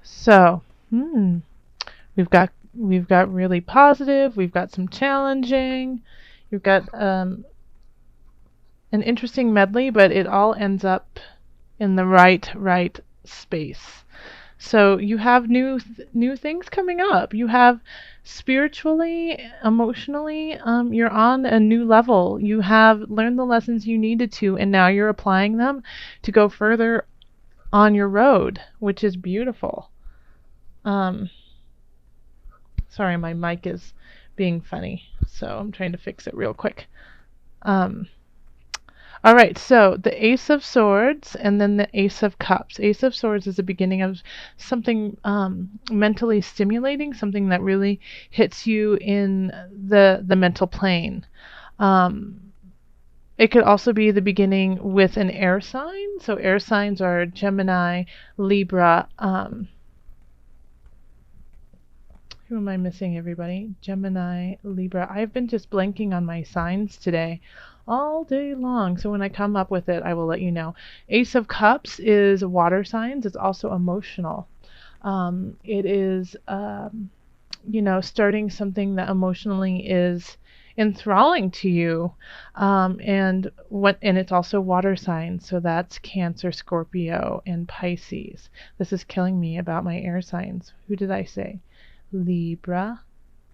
So, we've got really positive, we've got some challenging, you've got an interesting medley, but it all ends up in the right space. So you have new things coming up. You have spiritually, emotionally, you're on a new level. You have learned the lessons you needed to, and now you're applying them to go further on your road, which is beautiful. Um, Sorry, my mic is being funny, so I'm trying to fix it real quick. Um, all right, so the Ace of Swords and then the Ace of Cups. Ace of Swords is the beginning of something mentally stimulating, something that really hits you in the mental plane. Um, it could also be the beginning with an air sign. So air signs are Gemini, Libra. Who am I missing, everybody? Gemini, Libra. I've been just blanking on my signs today all day long. So when I come up with it, I will let you know. Ace of Cups is water signs. It's also emotional. It is, starting something that emotionally is enthralling to you. And it's also water signs. So that's Cancer, Scorpio, and Pisces. This is killing me about my air signs. Who did I say? Libra,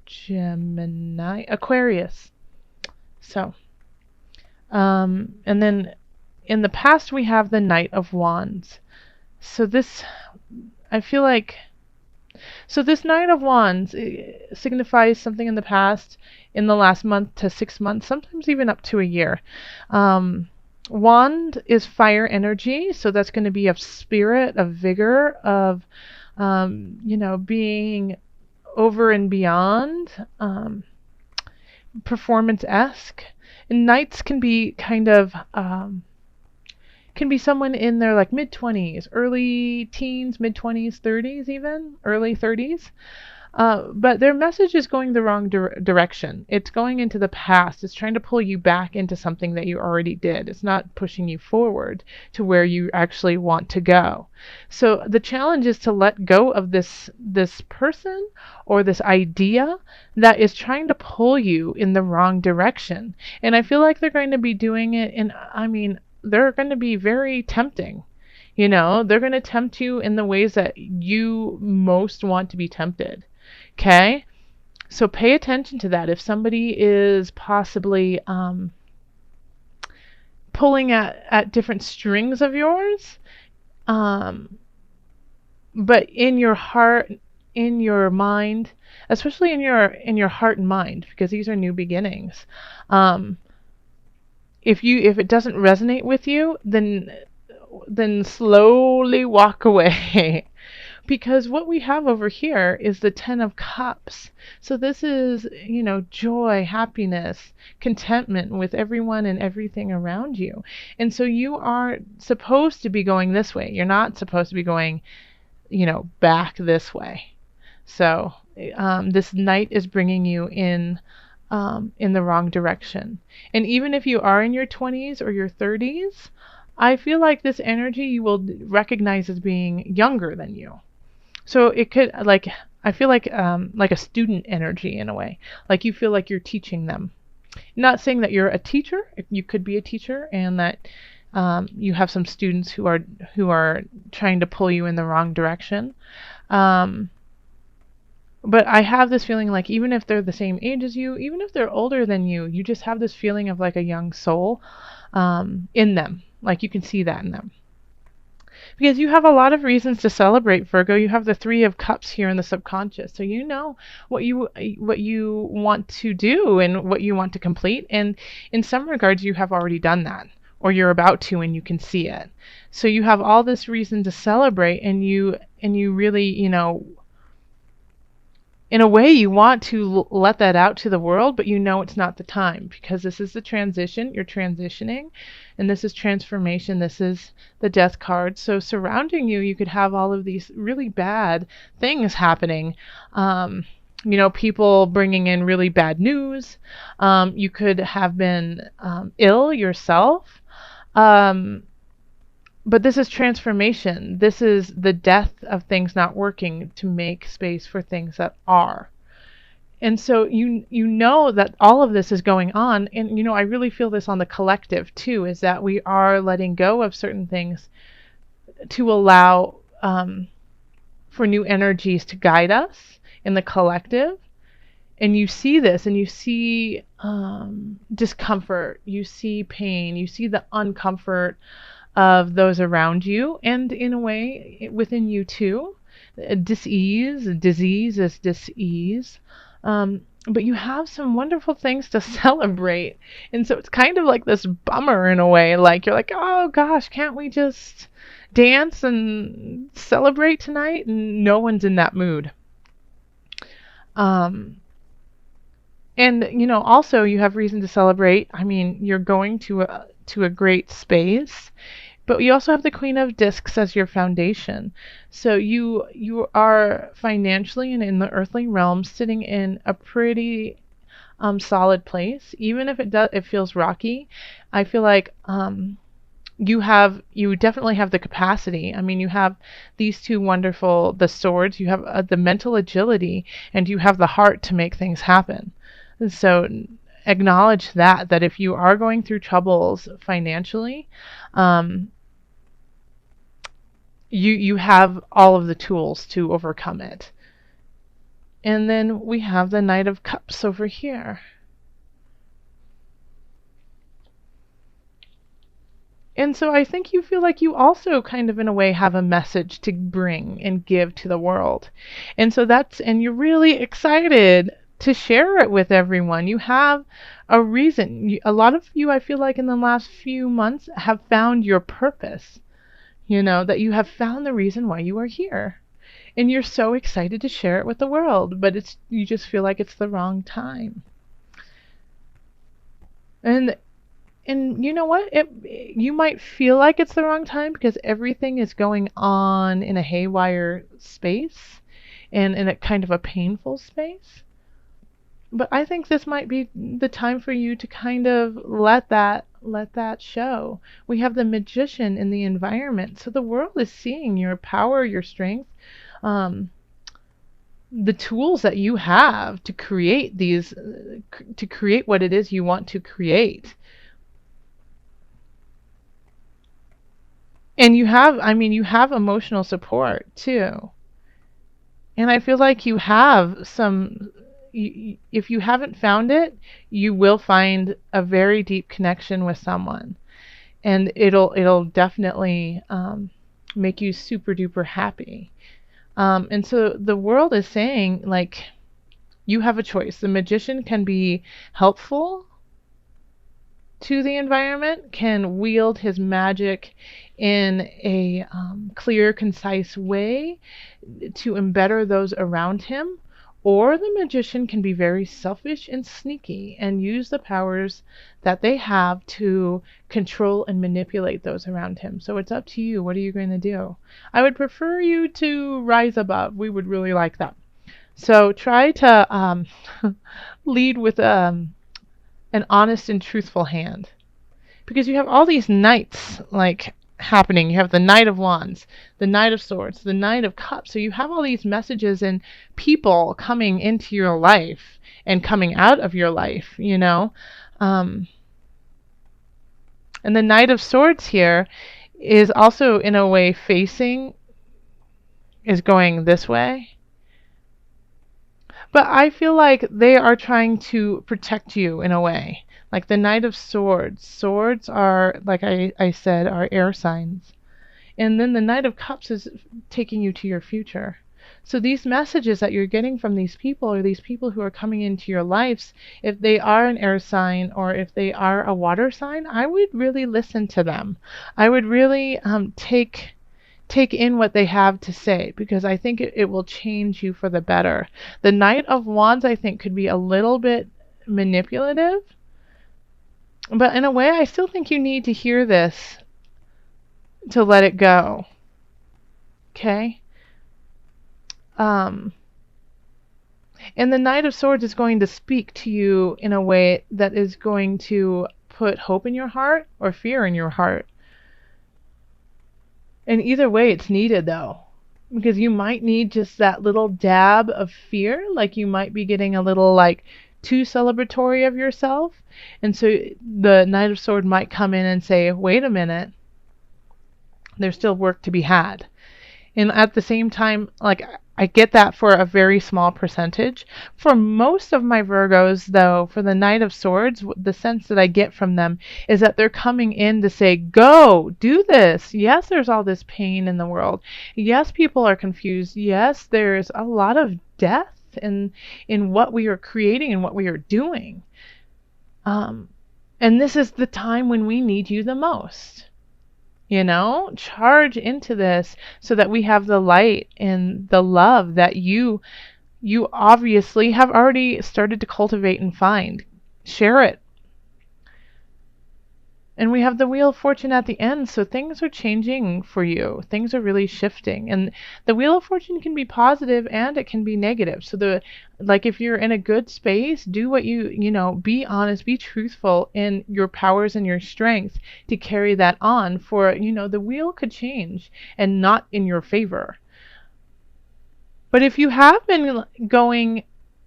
Gemini, Aquarius. So, and then in the past we have the Knight of Wands. So I feel like, this Knight of Wands signifies something in the past, in the last month to 6 months, sometimes even up to a year. Wand is fire energy, so that's going to be of spirit, of vigor, of, being over and beyond, performance-esque. And knights can be kind of can be someone in their like mid-20s, early teens, mid-20s, 30s, even early 30s. But their message is going the wrong direction. It's going into the past. It's trying to pull you back into something that you already did. It's not pushing you forward to where you actually want to go. So the challenge is to let go of this person or this idea that is trying to pull you in the wrong direction. And I feel like they're going to be doing it they're going to be very tempting. They're going to tempt you in the ways that you most want to be tempted. Okay? So pay attention to that. If somebody is possibly pulling at different strings of yours, but in your heart, in your mind, especially in your heart and mind, because these are new beginnings. If it doesn't resonate with you, then slowly walk away. Because what we have over here is the Ten of Cups. So this is, joy, happiness, contentment with everyone and everything around you. And so you are supposed to be going this way. You're not supposed to be going, back this way. So this Knight is bringing you in the wrong direction. And even if you are in your 20s or your 30s, I feel like this energy you will recognize as being younger than you. So it could, I feel like a student energy in a way. Like you feel like you're teaching them. Not saying that you're a teacher. You could be a teacher, and that you have some students who are trying to pull you in the wrong direction. But I have this feeling like even if they're the same age as you, even if they're older than you, you just have this feeling of like a young soul in them. Like you can see that in them. Because you have a lot of reasons to celebrate, Virgo. You have the Three of Cups here in the subconscious. So you know what you want to do and what you want to complete. And in some regards, you have already done that, or you're about to, and you can see it. So you have all this reason to celebrate, and you really, in a way, you want to let that out to the world, but it's not the time, because this is the transition. You're transitioning, and this is transformation. This is the Death card. So surrounding you, you could have all of these really bad things happening. People bringing in really bad news. You could have been ill yourself. But this is transformation. This is the death of things not working to make space for things that are. And so you know that all of this is going on, and I really feel this on the collective too, is that we are letting go of certain things to allow for new energies to guide us in the collective. And you see this, and you see discomfort, you see pain, you see the uncomfort of those around you, and in a way within you too. Disease is dis-ease. But you have some wonderful things to celebrate. And so it's kind of like this bummer in a way. Like you're like, oh gosh, can't we just dance and celebrate tonight? And no one's in that mood. Um, and also you have reason to celebrate. I mean, you're going to a great space. But you also have the Queen of Discs as your foundation. So you are financially and in the earthly realm sitting in a pretty solid place. Even if it feels rocky, I feel like you definitely have the capacity. I mean, you have these two wonderful, the swords, you have the mental agility, and you have the heart to make things happen. And so acknowledge that if you are going through troubles financially, um, you have all of the tools to overcome it. And then we have the Knight of Cups over here. And so I think you feel like you also kind of in a way have a message to bring and give to the world. And so and you're really excited to share it with everyone. You have a reason. A lot of you, I feel like in the last few months, have found your purpose. That you have found the reason why you are here. And you're so excited to share it with the world, but you just feel like it's the wrong time. And you know what? You might feel like it's the wrong time because everything is going on in a haywire space and in a kind of a painful space. But I think this might be the time for you to kind of let that show. We have the Magician in the environment, so the world is seeing your power, your strength, the tools that you have to create to create what it is you want to create. And you have emotional support too. And I feel like you have if you haven't found it, you will find a very deep connection with someone. And it'll definitely make you super duper happy. And so the world is saying, like, you have a choice. The Magician can be helpful to the environment, can wield his magic in a clear, concise way to embetter those around him, or the Magician can be very selfish and sneaky and use the powers that they have to control and manipulate those around him. So it's up to you. What are you going to do? I would prefer you to rise above. We would really like that. So try to lead with an honest and truthful hand, because you have all these knights like happening. You have the Knight of Wands, the Knight of Swords, the Knight of Cups. So you have all these messages and people coming into your life and coming out of your life, and the Knight of Swords here is also in a way is going this way. But I feel like they are trying to protect you in a way. Like the Knight of Swords. Swords are, like I said, are air signs. And then the Knight of Cups is taking you to your future. So these messages that you're getting from these people, or these people who are coming into your lives, if they are an air sign or if they are a water sign, I would really listen to them. I would really take in what they have to say, because I think it will change you for the better. The Knight of Wands, I think, could be a little bit manipulative, but in a way, I still think you need to hear this to let it go. Okay? And the Knight of Swords is going to speak to you in a way that is going to put hope in your heart or fear in your heart. And either way, it's needed though, because you might need just that little dab of fear, like you might be getting a little like too celebratory of yourself. And so the Knight of Swords might come in and say, wait a minute, there's still work to be had. And at the same time, like I get that for a very small percentage. For most of my Virgos, though, for the Knight of Swords, the sense that I get from them is that they're coming in to say, go, do this. Yes, there's all this pain in the world. Yes, people are confused. Yes, there's a lot of death in what we are creating and what we are doing. And this is the time when we need you the most. Charge into this so that we have the light and the love that you obviously have already started to cultivate and find. Share it. And we have the Wheel of Fortune at the end, so things are changing for you. Things are really shifting. And the Wheel of Fortune can be positive and it can be negative. So if you're in a good space, do what be honest, be truthful in your powers and your strength to carry that on for, the wheel could change and not in your favor. But if you have been going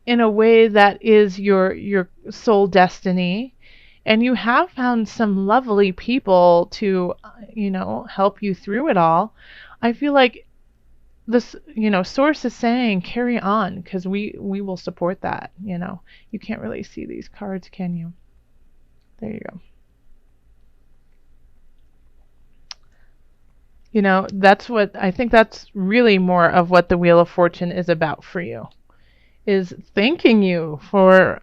in a way that is your soul destiny, and you have found some lovely people to, help you through it all, I feel like this, source is saying carry on, because we will support that. You can't really see these cards, can you? There you go. I think that's really more of what the Wheel of Fortune is about for you, is thanking you for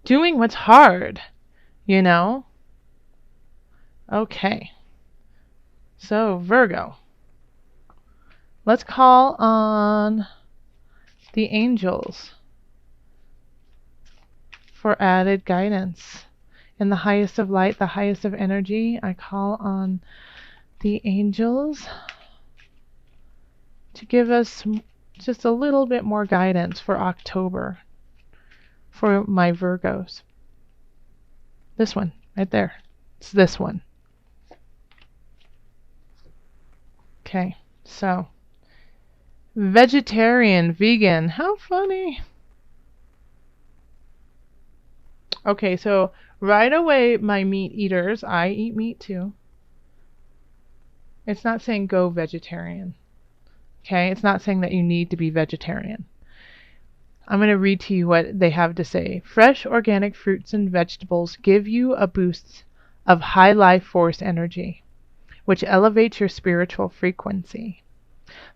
doing what's hard, Okay. So, Virgo. Let's call on the angels for added guidance. In the highest of light, the highest of energy, I call on the angels to give us just a little bit more guidance for October for my Virgos. This one, right there. It's this one. Okay, so vegetarian, vegan, how funny. Okay, so right away, my meat eaters, I eat meat too. It's not saying go vegetarian. Okay, it's not saying that you need to be vegetarian. I'm going to read to you what they have to say. Fresh organic fruits and vegetables give you a boost of high life force energy, which elevates your spiritual frequency.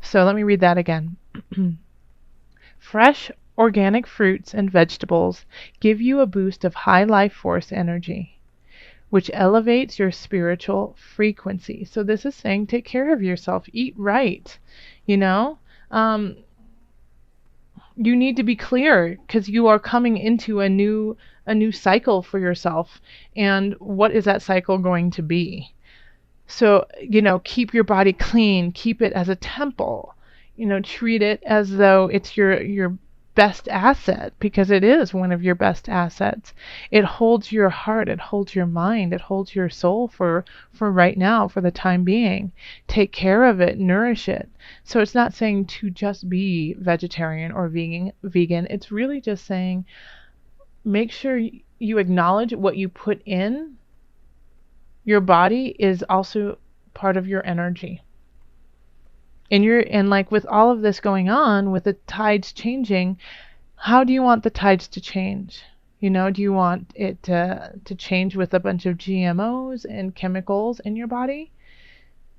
So let me read that again. Fresh organic fruits and vegetables give you a boost of high life force energy, which elevates your spiritual frequency. So this is saying take care of yourself, eat right, you need to be clear, because you are coming into a new cycle for yourself. And what is that cycle going to be? So, keep your body clean, keep it as a temple, treat it as though it's your best asset, because it is one of your best assets. It holds your heart, it holds your mind, it holds your soul for right now, for the time being. Take care of it, nourish it. So it's not saying to just be vegetarian or vegan. It's really just saying make sure you acknowledge what you put in your body is also part of your energy. And like with all of this going on, with the tides changing, how do you want the tides to change? Do you want it to change with a bunch of GMOs and chemicals in your body?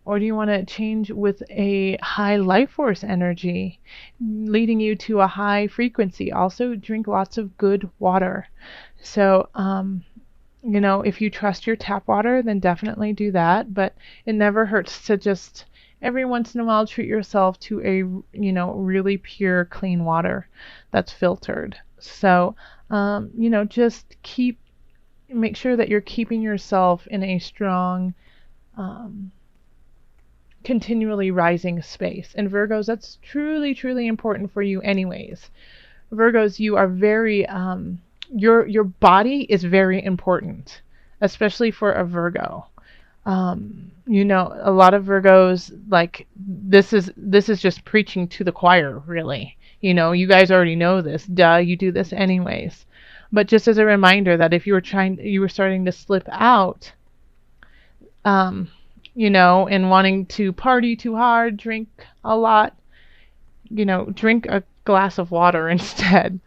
Or do you want to change with a high life force energy, leading you to a high frequency? Also, drink lots of good water. So, if you trust your tap water, then definitely do that. But it never hurts to just every once in a while treat yourself to a really pure clean water that's filtered. So just make sure that you're keeping yourself in a strong continually rising space. And Virgos, that's truly important for you anyways. Virgos, you are very your body is very important, especially for a Virgo. You know, a lot of Virgos, like, this is just preaching to the choir, really. You know, you guys already know this. Duh, you do this anyways. But just as a reminder that if you were starting to slip out, um, you know, and wanting to party too hard, drink a lot, you know, drink a glass of water instead.